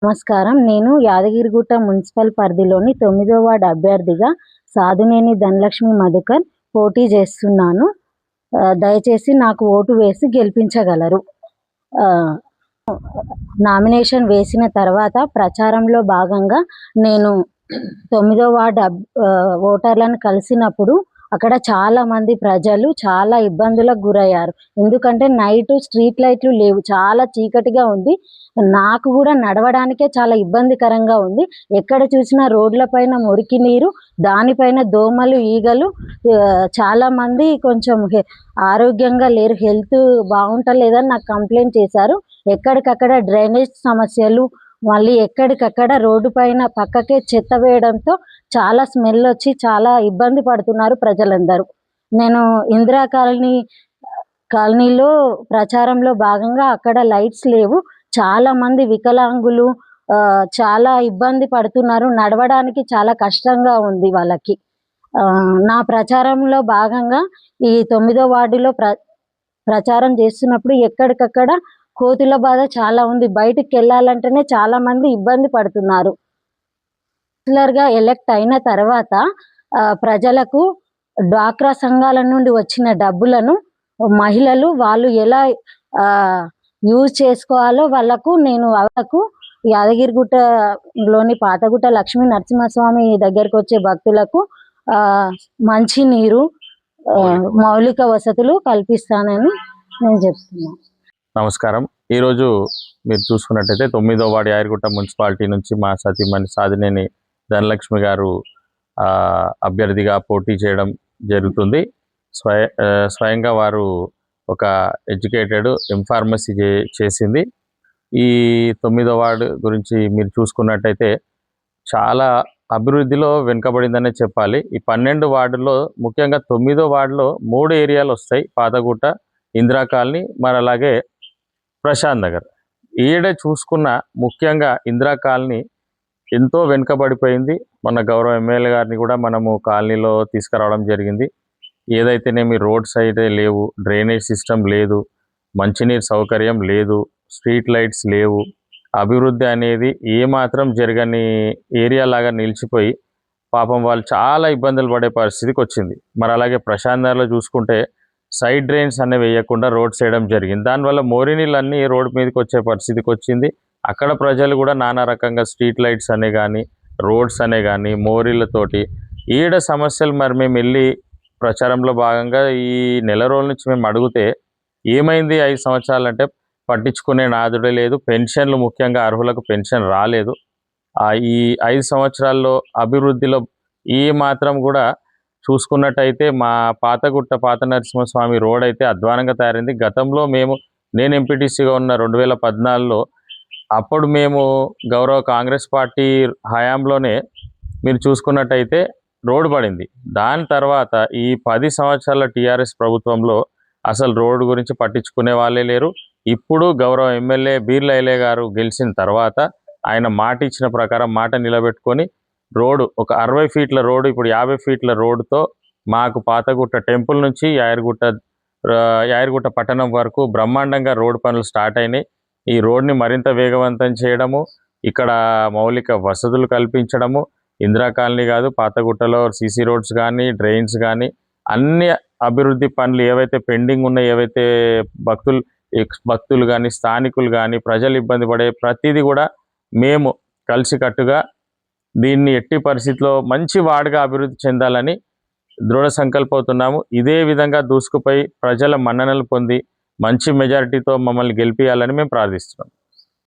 నమస్కారం. నేను యాదగిరిగుట్ట మున్సిపల్ పరిధిలోని 9వ వార్డ్ అభ్యర్థిగా సాధునేని ధనలక్ష్మి మధుకర్ పోటీ చేస్తున్నాను. దయచేసి నాకు ఓటు వేసి గెలిపించగలరు. నామినేషన్ వేసిన తర్వాత ప్రచారంలో భాగంగా నేను 9వ వార్డ్ ఓటర్లను కలిసినప్పుడు అక్కడ చాలా మంది ప్రజలు చాలా ఇబ్బందులకు గురయ్యారు. ఎందుకంటే నైట్ స్ట్రీట్ లైట్లు లేవు, చాలా చీకటిగా ఉంది. నాకు కూడా నడవడానికే చాలా ఇబ్బందికరంగా ఉంది. ఎక్కడ చూసినా రోడ్ల పైన మురికి నీరు, దానిపైన దోమలు, ఈగలు. చాలా మంది కొంచెం ఆరోగ్యంగా లేరు, హెల్త్ బాగుంటలేదని నాకు కంప్లైంట్ చేశారు. ఎక్కడికక్కడ డ్రైనేజ్ సమస్యలు, మళ్ళీ ఎక్కడికక్కడ రోడ్డు పైన పక్కకే చెత్త వేయడంతో చాలా స్మెల్ వచ్చి చాలా ఇబ్బంది పడుతున్నారు ప్రజలందరూ. నేను ఇందిరా కాలనీలో ప్రచారంలో భాగంగా అక్కడ లైట్స్ లేవు, చాలా మంది వికలాంగులు చాలా ఇబ్బంది పడుతున్నారు, నడవడానికి చాలా కష్టంగా ఉంది వాళ్ళకి. నా ప్రచారంలో భాగంగా ఈ 9వ వార్డులో ప్రచారం చేస్తున్నప్పుడు ఎక్కడికక్కడ కోతుల బాధ చాలా ఉంది. బయటికి వెళ్ళాలంటేనే చాలా మంది ఇబ్బంది పడుతున్నారు. కౌన్సిలర్గా ఎలక్ట్ అయిన తర్వాత ప్రజలకు డ్వాక్రా సంఘాల నుండి వచ్చిన డబ్బులను మహిళలు వాళ్ళు ఎలా యూజ్ చేసుకోవాలో వాళ్ళకు యాదగిరిగుట్టలోని పాతగుట్ట లక్ష్మీ నరసింహస్వామి దగ్గరకు వచ్చే భక్తులకు మంచి నీరు, మౌలిక వసతులు కల్పిస్తానని నేను చెప్తున్నాను. నమస్కారం. ఈరోజు మీరు చూసుకున్నట్టయితే 9వ వార్డు యాదగిరిగుట్ట మున్సిపాలిటీ నుంచి మా సతీమణి సాధునేని ధనలక్ష్మి గారు అభ్యర్థిగా పోటీ చేయడం జరుగుతుంది. స్వయంగా వారు ఒక ఎడ్యుకేటెడ్ ఎంఫార్మసీ చేసింది. ఈ 9వ వార్డు గురించి మీరు చూసుకున్నట్టయితే చాలా అభివృద్ధిలో వెనుకబడిందనే చెప్పాలి. ఈ 12 వార్డులో ముఖ్యంగా 9వ వార్డులో 3 ఏరియాలు వస్తాయి: పాతగుట్ట, ఇందిరా కాలనీ, మరి అలాగే ప్రశాంత్ నగర్. ఈడ చూసుకున్న ముఖ్యంగా ఇందిరా కాలనీ ఎంతో వెనుకబడిపోయింది. మన గౌరవ ఎమ్మెల్యే గారిని కూడా మనము కాలనీలో తీసుకురావడం జరిగింది. ఏదైతేనేమి రోడ్ సైడ్ లేవు, డ్రైనేజ్ సిస్టమ్ లేదు, మంచినీరు సౌకర్యం లేదు, స్ట్రీట్ లైట్స్ లేవు, అభివృద్ధి అనేది ఏమాత్రం జరగని ఏరియా లాగా నిలిచిపోయి పాపం వాళ్ళు చాలా ఇబ్బందులు పడే పరిస్థితికి వచ్చింది. మరి అలాగే ప్రశాంత్ నగర్లో చూసుకుంటే సైడ్ డ్రైన్స్ అనేవి వేయకుండా రోడ్స్ వేయడం జరిగింది. దానివల్ల మోరినీళ్ళు అన్నీ రోడ్ మీదకి వచ్చే పరిస్థితికి వచ్చింది. అక్కడ ప్రజలు కూడా నానా రకంగా స్ట్రీట్ లైట్స్ అనే కానీ, రోడ్స్ అనే కానీ, మోరీలతోటి ఈడ సమస్యలు. మరి మేము వెళ్ళి ప్రచారంలో భాగంగా ఈ నెల రోజుల నుంచి మేము అడిగితే ఏమైంది 5 సంవత్సరాలు అంటే పట్టించుకునే నాదుడే లేదు. పెన్షన్లు ముఖ్యంగా అర్హులకు పెన్షన్ రాలేదు. ఈ 5 సంవత్సరాల్లో అభివృద్ధిలో ఈ మాత్రం కూడా చూసుకున్నట్టయితే మా పాతగుట్ట పాత నరసింహస్వామి రోడ్ అయితే అధ్వానంగా తయారైంది. గతంలో నేను ఎంపీటీసీగా ఉన్న 2014లో అప్పుడు మేము గౌరవ కాంగ్రెస్ పార్టీ హయాంలోనే మీరు చూసుకున్నట్టయితే రోడ్డు పడింది. దాని తర్వాత ఈ 10 సంవత్సరాల టీఆర్ఎస్ ప్రభుత్వంలో అసలు రోడ్డు గురించి పట్టించుకునే వాళ్ళే లేరు. ఇప్పుడు గౌరవ ఎమ్మెల్యే బీర్ల ఎల్లయ్య గారు గెలిచిన తర్వాత ఆయన మాట ఇచ్చిన ప్రకారం మాట నిలబెట్టుకొని రోడ్డు ఒక 60 ఫీట్ల రోడ్డు ఇప్పుడు 50 ఫీట్ల రోడ్డుతో మాకు పాతగుట్ట టెంపుల్ నుంచి యాదగిరిగుట్ట పట్టణం వరకు బ్రహ్మాండంగా రోడ్డు పనులు స్టార్ట్ అయినాయి. ఈ రోడ్ని మరింత వేగవంతం చేయడము, ఇక్కడ మౌలిక వసతులు కల్పించడము, ఇందిరా కాలనీ కాదు పాతగుట్టలో సీసీ రోడ్స్ కానీ, డ్రైన్స్ కానీ అన్ని అభివృద్ధి పనులు ఏవైతే పెండింగ్ ఉన్నాయో, ఏవైతే భక్తులు కానీ, స్థానికులు కానీ, ప్రజలు ఇబ్బంది పడే ప్రతిదీ కూడా మేము కలిసికట్టుగా దీన్ని ఎట్టి పరిస్థితిలో మంచి వార్డుగా అభివృద్ధి చెందాలని దృఢ సంకల్పవుతున్నాము. ఇదే విధంగా దూసుకుపోయి ప్రజల మన్ననలు పొంది మంచి మెజారిటీతో మమ్మల్ని గెలిపియాలని మేము ప్రార్థిస్తున్నాం.